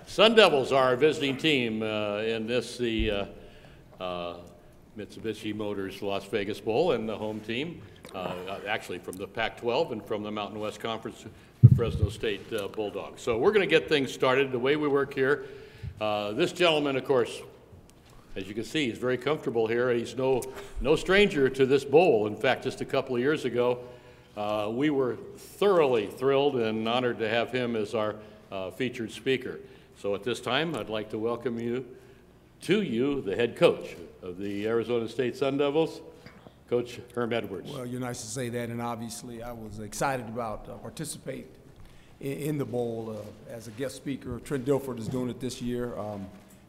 Sun Devils are our visiting team in this, the Mitsubishi Motors Las Vegas Bowl, and the home team, actually from the Pac-12 and from the Mountain West Conference, the Fresno State Bulldogs. So we're going to get things started the way we work here. This gentleman, of course, as you can see, he's very comfortable here. He's no stranger to this bowl. In fact, just a couple of years ago, we were thoroughly thrilled and honored to have him as our featured speaker. So at this time, I'd like to welcome you, the head coach of the Arizona State Sun Devils, Coach Herm Edwards. Well, you're nice to say that, and obviously I was excited about participate in the bowl as a guest speaker. Trent Dilford is doing it this year.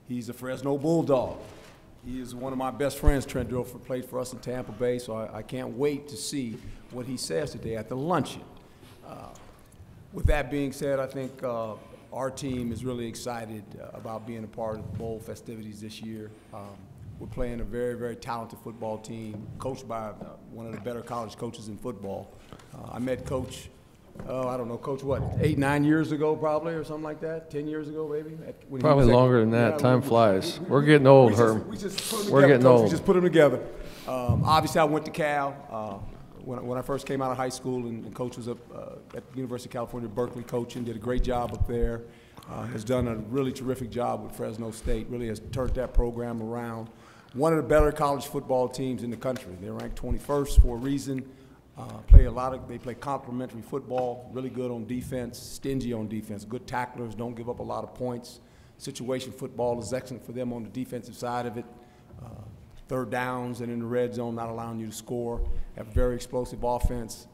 He's a Fresno Bulldog. He is one of my best friends. Trent Dilford played for us in Tampa Bay, so I can't wait to see what he says today at the luncheon. With that being said, I think our team is really excited about being a part of the bowl festivities this year. We're playing a very, very talented football team, coached by one of the better college coaches in football. I met Coach, I don't know, Coach what, 8, 9 years ago probably, or something like that, 10 years ago maybe? Probably longer than that. Time flies. We're getting old, Herm. We're getting old. We just put them together. Obviously, I went to Cal. When I first came out of high school, and Coach was up at the University of California, Berkeley, coaching, did a great job up there, has done a really terrific job with Fresno State, really has turned that program around. One of the better college football teams in the country. They're ranked 21st for a reason. They play complementary football, really good on defense, stingy on defense, good tacklers, don't give up a lot of points. Situation football is excellent for them on the defensive side of it. Third downs and in the red zone, not allowing you to score. Have a very explosive offense.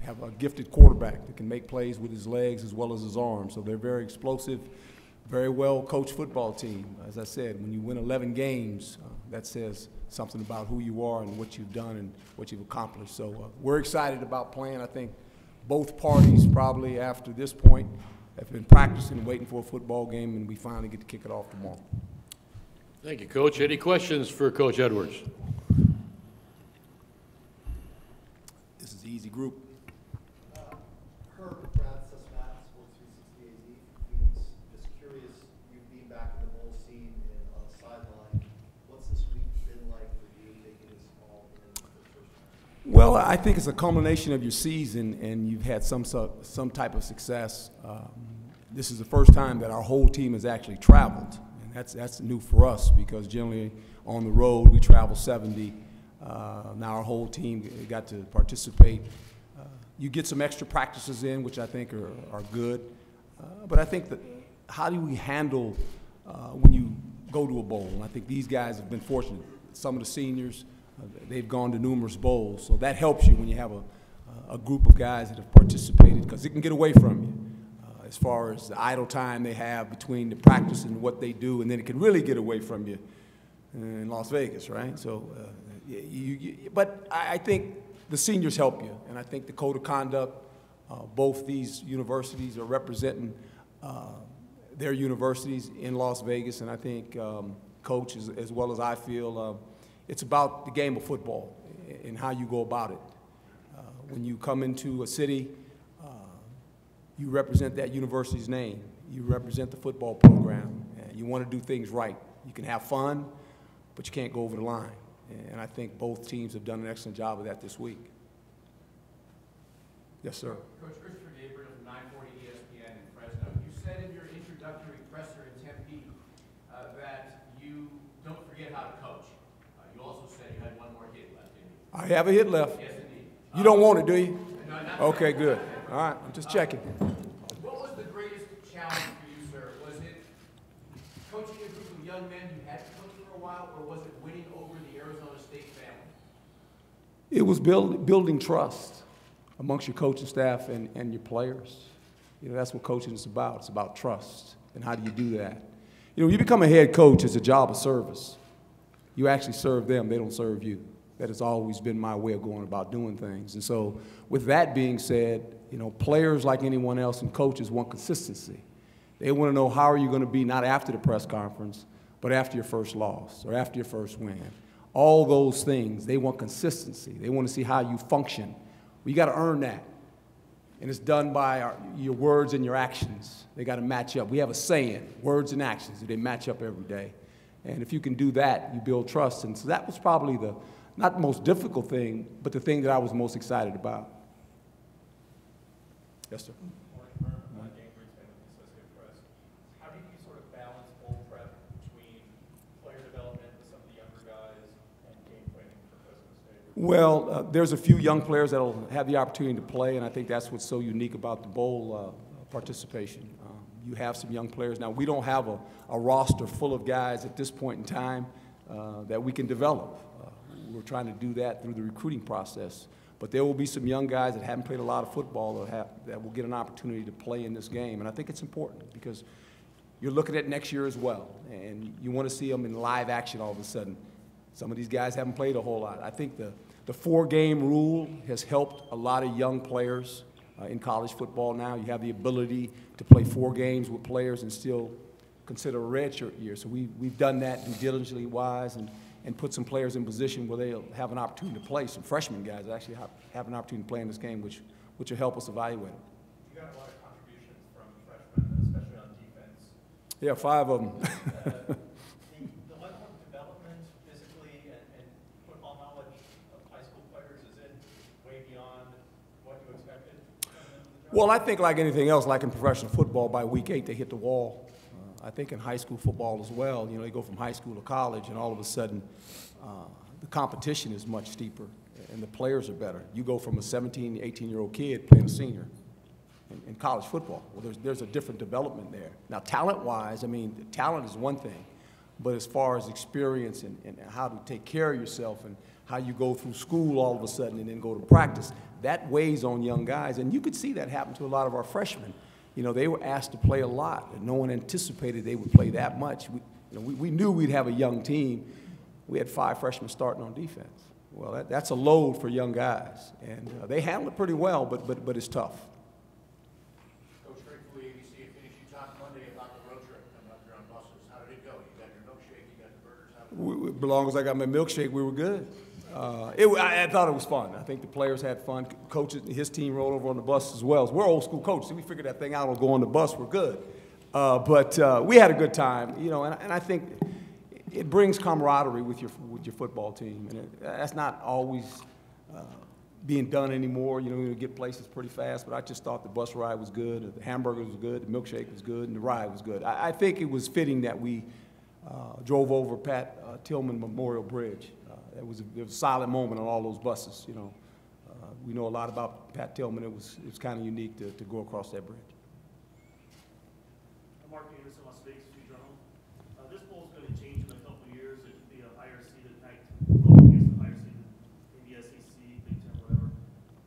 Have a gifted quarterback that can make plays with his legs as well as his arms. So they're very explosive, very well-coached football team. As I said, when you win 11 games, that says something about who you are and what you've done and what you've accomplished. So we're excited about playing. I think both parties probably after this point have been practicing, waiting for a football game, and we finally get to kick it off tomorrow. Thank you, Coach. Any questions for Coach Edwards? This is an easy group. Herb, Brad Sussman, Sports 360 AZ, Phoenix. Just curious, you being back in the bowl scene and on the sideline, what's this week been like for you, taking this all in for the first time? Well, I think it's a culmination of your season, and you've had some type of success. This is the first time that our whole team has actually traveled. That's new for us because generally on the road we travel 70. Now our whole team got to participate. You get some extra practices in, which I think are good. But I think that how do we handle when you go to a bowl? And I think these guys have been fortunate. Some of the seniors, they've gone to numerous bowls. So that helps you when you have a group of guys that have participated because it can get away from you. As far as the idle time they have between the practice and what they do, and then it can really get away from you in Las Vegas, right? So, but I think the seniors help you, and I think the code of conduct, both these universities are representing their universities in Las Vegas, and I think Coach, as well as I feel, it's about the game of football and how you go about it. When you come into a city, you represent that university's name. You represent the football program. And you want to do things right. You can have fun, but you can't go over the line. And I think both teams have done an excellent job of that this week. Yes, sir. Coach Christopher Gabriel from 940 ESPN in Fresno. You said in your introductory presser in Tempe that you don't forget how to coach. You also said you had one more hit left in you. I have a hit left. Yes, indeed. You don't want it, do you? No, not okay, good. All right, I'm just checking. What was the greatest challenge for you, sir? Was it coaching a group of young men you had coached for a while, or was it winning over the Arizona State family? It was building trust amongst your coaching staff and your players. You know, that's what coaching is about. It's about trust. And how do you do that? You know, when you become a head coach, it's a job of service. You actually serve them. They don't serve you. That has always been my way of going about doing things. And so with that being said, you know, players like anyone else and coaches want consistency. They want to know how are you going to be not after the press conference, but after your first loss or after your first win. All those things, they want consistency. They want to see how you function. Well, you got to earn that. And it's done by your words and your actions. They got to match up. We have a saying, words and actions, they match up every day. And if you can do that, you build trust. And so that was probably not the most difficult thing, but the thing that I was most excited about. Yes, sir. How do you sort of balance bowl prep between player development with some of the younger guys and game planning for Fresno State? Well, there's a few young players that will have the opportunity to play, and I think that's what's so unique about the bowl participation. You have some young players. Now, we don't have a roster full of guys at this point in time that we can develop. We're trying to do that through the recruiting process. But there will be some young guys that haven't played a lot of football that will get an opportunity to play in this game. And I think it's important because you're looking at next year as well, and you want to see them in live action all of a sudden. Some of these guys haven't played a whole lot. I think the 4-game rule has helped a lot of young players in college football now. You have the ability to play 4 games with players and still consider a redshirt year. So we've done that due diligently wise and put some players in position where they'll have an opportunity to play. Some freshman guys actually have an opportunity to play in this game, which will help us evaluate it. You got a lot of contributions from freshmen, especially on defense. Yeah, 5 of them. The level of development physically and football knowledge of high school players, is it way beyond what you expected? Well, I think like anything else, like in professional football, by week 8 they hit the wall. I think in high school football as well, you know, they go from high school to college, and all of a sudden the competition is much steeper, and the players are better. You go from a 17, 18-year-old kid playing a senior in college football. Well, there's a different development there. Now, talent-wise, I mean, talent is one thing, but as far as experience and how to take care of yourself and how you go through school all of a sudden and then go to practice, that weighs on young guys, and you could see that happen to a lot of our freshmen. You know, they were asked to play a lot, and no one anticipated they would play that much. We knew we'd have a young team. We had 5 freshmen starting on defense. Well, that's a load for young guys, and they handle it pretty well, but it's tough. Coach, great for ABC and Phoenix. You talked Monday about the road trip coming up here on buses. How did it go? You got your milkshake, you got the burgers. How did it go? As long as I got my milkshake, we were good. I thought it was fun. I think the players had fun. Coaches, his team rolled over on the bus as well. We're old school coaches. So we figured that thing out. We'll go on the bus. We're good. But we had a good time, you know. And I think it brings camaraderie with your football team, and that's not always being done anymore. You know, you get places pretty fast. But I just thought the bus ride was good. The hamburger was good. The milkshake was good, and the ride was good. I think it was fitting that we drove over Pat Tillman Memorial Bridge. It was a silent moment on all those buses, you know. We know a lot about Pat Tillman. It was kind of unique to go across that bridge. Mark Davis, Las Vegas Journal. This bowl is going to change in a couple of years. It could be a higher seeded Pac-12 against a higher seeded maybe SEC, Big Ten, whatever.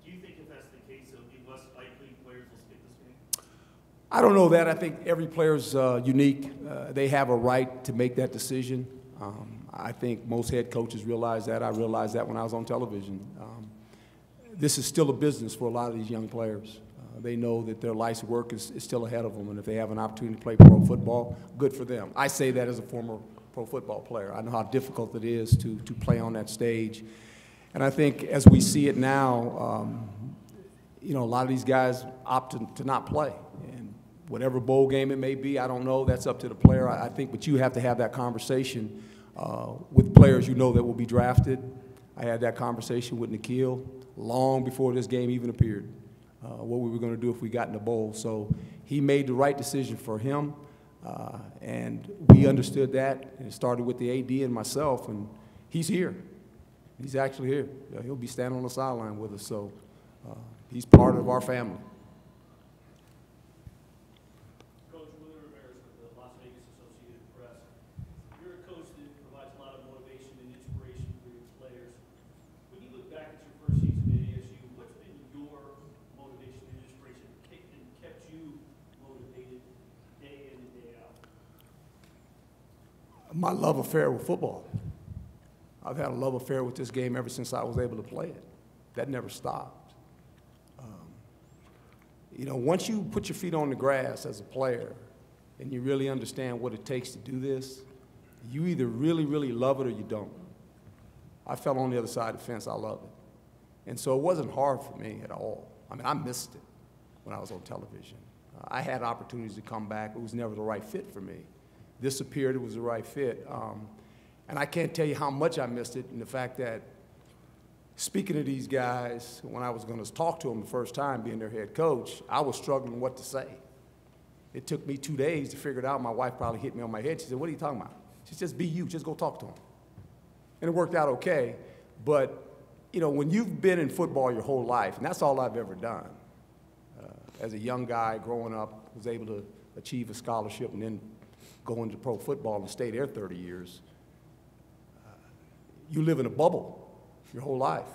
Do you think if that's the case, it'll be less likely players will skip this game? I don't know that. I think every player's unique. They have a right to make that decision. I think most head coaches realize that. I realized that when I was on television. This is still a business for a lot of these young players. They know that their life's work is still ahead of them, and if they have an opportunity to play pro football, good for them. I say that as a former pro football player. I know how difficult it is to play on that stage. And I think as we see it now, you know, a lot of these guys opt to not play. And whatever bowl game it may be, I don't know. That's up to the player, I think. But you have to have that conversation with players you know that will be drafted. I had that conversation with Nikhil long before this game even appeared, what we were going to do if we got in the bowl. So he made the right decision for him, and we understood that. And it started with the AD and myself, and he's here. He's actually here. He'll be standing on the sideline with us, so he's part of our family. My love affair with football. I've had a love affair with this game ever since I was able to play it. That never stopped. You know, once you put your feet on the grass as a player and you really understand what it takes to do this, you either really, really love it or you don't. I fell on the other side of the fence. I love it. And so it wasn't hard for me at all. I mean, I missed it. when I was on television. I had opportunities to come back. It was never the right fit for me. This appeared it was the right fit. And I can't tell you how much I missed it, and the fact that speaking to these guys, when I was going to talk to them the first time being their head coach, I was struggling what to say. It took me 2 days to figure it out. My wife probably hit me on my head. She said, "What are you talking about?" She said, "Just be you. Just go talk to them." And it worked out okay. But, you know, when you've been in football your whole life, and that's all I've ever done, as a young guy growing up, was able to achieve a scholarship and then go into pro football and stay there 30 years, you live in a bubble your whole life.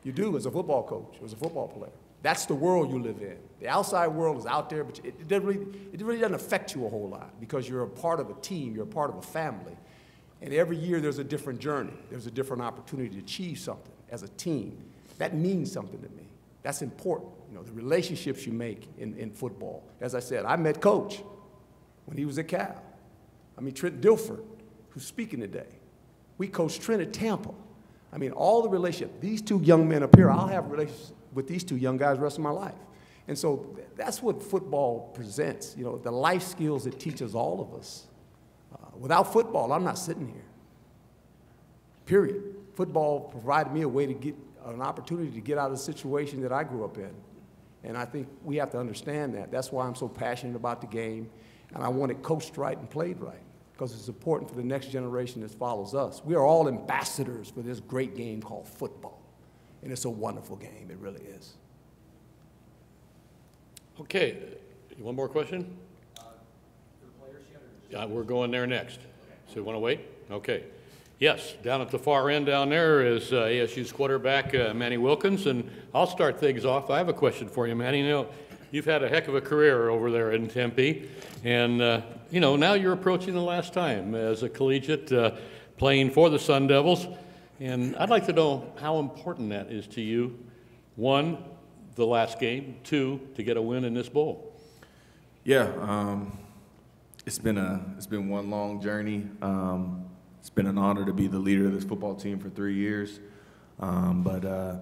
You do as a football coach, as a football player. That's the world you live in. The outside world is out there, but it really doesn't affect you a whole lot because you're a part of a team, you're a part of a family. And every year there's a different journey. There's a different opportunity to achieve something as a team. That means something to me. That's important, you know, the relationships you make in football. As I said, I met Coach when he was at Cal. I mean, Trent Dilford, who's speaking today. We coached Trent at Tampa. I mean, all the relationship. These two young men up here, I'll have relationships with these two young guys the rest of my life. And so that's what football presents, you know, the life skills it teaches all of us. Without football, I'm not sitting here, period. Football provided me a way to get an opportunity to get out of the situation that I grew up in. And I think we have to understand that. That's why I'm so passionate about the game, and I want it coached right and played right, because it's important for the next generation that follows us. We are all ambassadors for this great game called football, and it's a wonderful game. It really is. Okay, one more question? We're going there next. So you want to wait? Okay. Yes, down at the far end down there is ASU's quarterback, Manny Wilkins, and I'll start things off. I have a question for you, Manny. You know, you've had a heck of a career over there in Tempe, and, you know, now you're approaching the last time as a collegiate playing for the Sun Devils, and I'd like to know how important that is to you. One, the last game. Two, to get a win in this bowl. Yeah, it's been one long journey. It's been an honor to be the leader of this football team for 3 years, but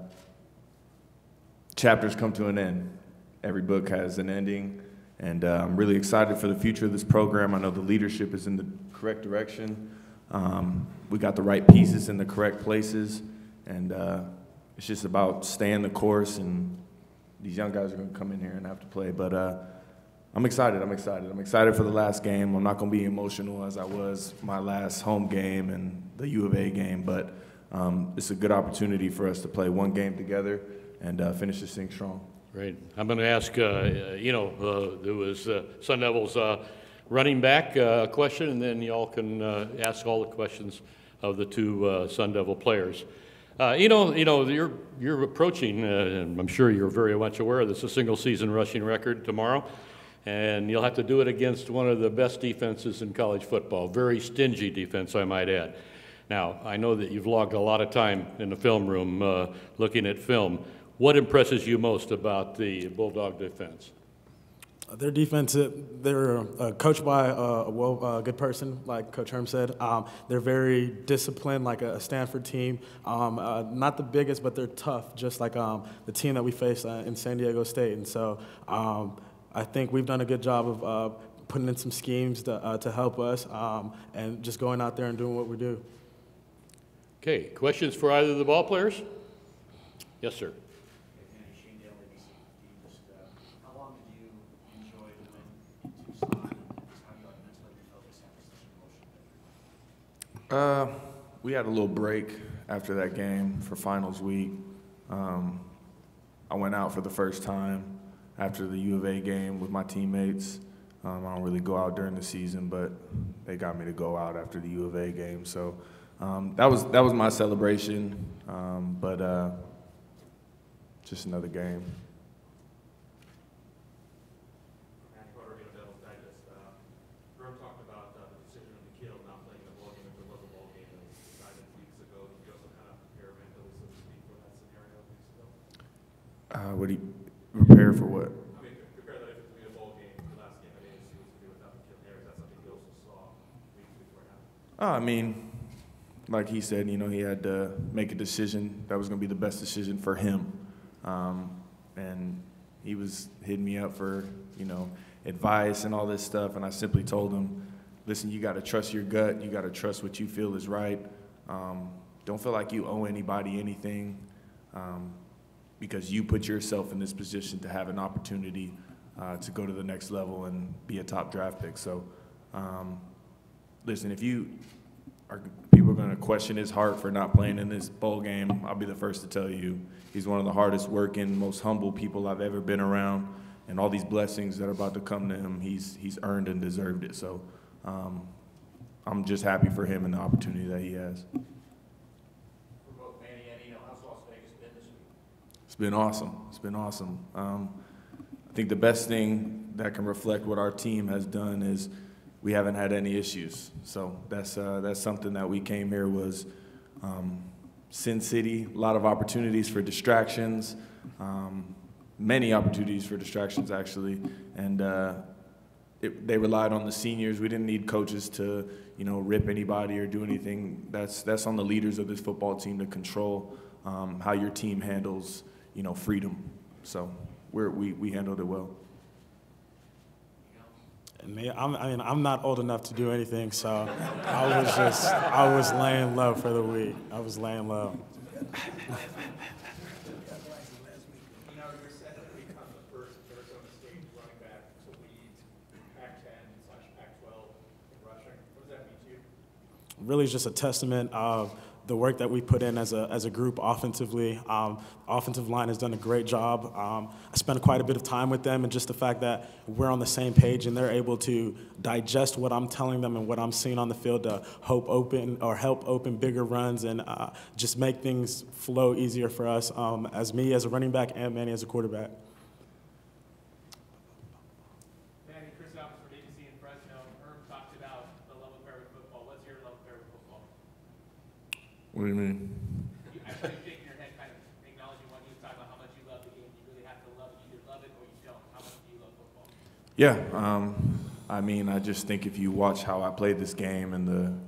chapters come to an end. Every book has an ending, and I'm really excited for the future of this program. I know the leadership is in the correct direction. We got the right pieces in the correct places, and it's just about staying the course, and these young guys are going to come in here and have to play, but I'm excited. I'm excited for the last game. I'm not going to be emotional as I was my last home game and the U of A game, but it's a good opportunity for us to play one game together and finish this thing strong. Great. I'm going to ask, you know, there was Sun Devils running back question, and then y'all can ask all the questions of the two Sun Devil players. You know, you're approaching, and I'm sure you're very much aware of this, a single-season rushing record tomorrow. And you'll have to do it against one of the best defenses in college football, very stingy defense, I might add. Now, I know that you've logged a lot of time in the film room looking at film. What impresses you most about the Bulldog defense? Their defense, they're coached by a good person, like Coach Herm said. They're very disciplined, like a Stanford team. Not the biggest, but they're tough, just like the team that we faced in San Diego State. And so I think we've done a good job of putting in some schemes to help us and just going out there and doing what we do. Okay, questions for either of the ball players? Yes, sir. How long did you enjoy the win in Tucson, and how do you mentally refocus after such an emotional day? We had a little break after that game for finals week. I went out for the first time after the U of A game with my teammates. I don't really go out during the season, but they got me to go out after the U of A game. So that was my celebration, but just another game. What do you prepare for what? I mean, prepare that if it's going to be a bowl game, the last game at ASU was going to be without the kill there. Is that something you also saw weeks before now? I mean, like he said, you know, he had to make a decision that was going to be the best decision for him. And, He was hitting me up for, advice and all this stuff, and I simply told him, listen, you got to trust your gut. You got to trust what you feel is right. Don't feel like you owe anybody anything, because you put yourself in this position to have an opportunity to go to the next level and be a top draft pick. So, listen, if people are going to question his heart for not playing in this bowl game, I'll be the first to tell you he's one of the hardest working, most humble people I've ever been around, and all these blessings that are about to come to him, he's earned and deserved it. So I'm just happy for him and the opportunity that he has. For both Manny and Eno, how's Las Vegas been this week? It's been awesome. It's been awesome. I think the best thing that can reflect what our team has done is we haven't had any issues. So that's something that we came here was Sin City, a lot of opportunities for distractions, many opportunities for distractions actually, and they relied on the seniors. We didn't need coaches to rip anybody or do anything. That's on the leaders of this football team to control how your team handles freedom. So we handled it well. I'm not old enough to do anything, so I was laying low for the week. I was laying low. You're set to become the first Arizona State running back to lead Pac-10/Pac-12 in rushing. What does that mean to you? Really just a testament of the work that we put in as a group offensively. Offensive line has done a great job. I spent quite a bit of time with them, and just the fact that we're on the same page and they're able to digest what I'm telling them and what I'm seeing on the field to help open bigger runs and just make things flow easier for us as me as a running back and Manny as a quarterback. Manny, Chris Alves from ABC in Fresno. Herb talked about the love affair with football. What's your love affair with football? What do you mean? I saw you shaking your head, kind of acknowledging when you were talking about how much you love the game. You really have to love it. You either love it or you don't. How much do you love football? Yeah, I just think if you watch how I played this game and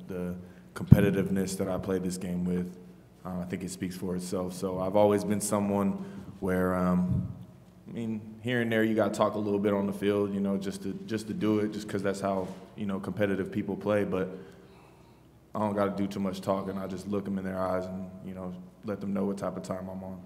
the competitiveness that I played this game with, I think it speaks for itself. So I've always been someone where, here and there you got to talk a little bit on the field, just to do it, just because that's how competitive people play. But I don't got to do too much talking. I just look them in their eyes and let them know what type of time I'm on.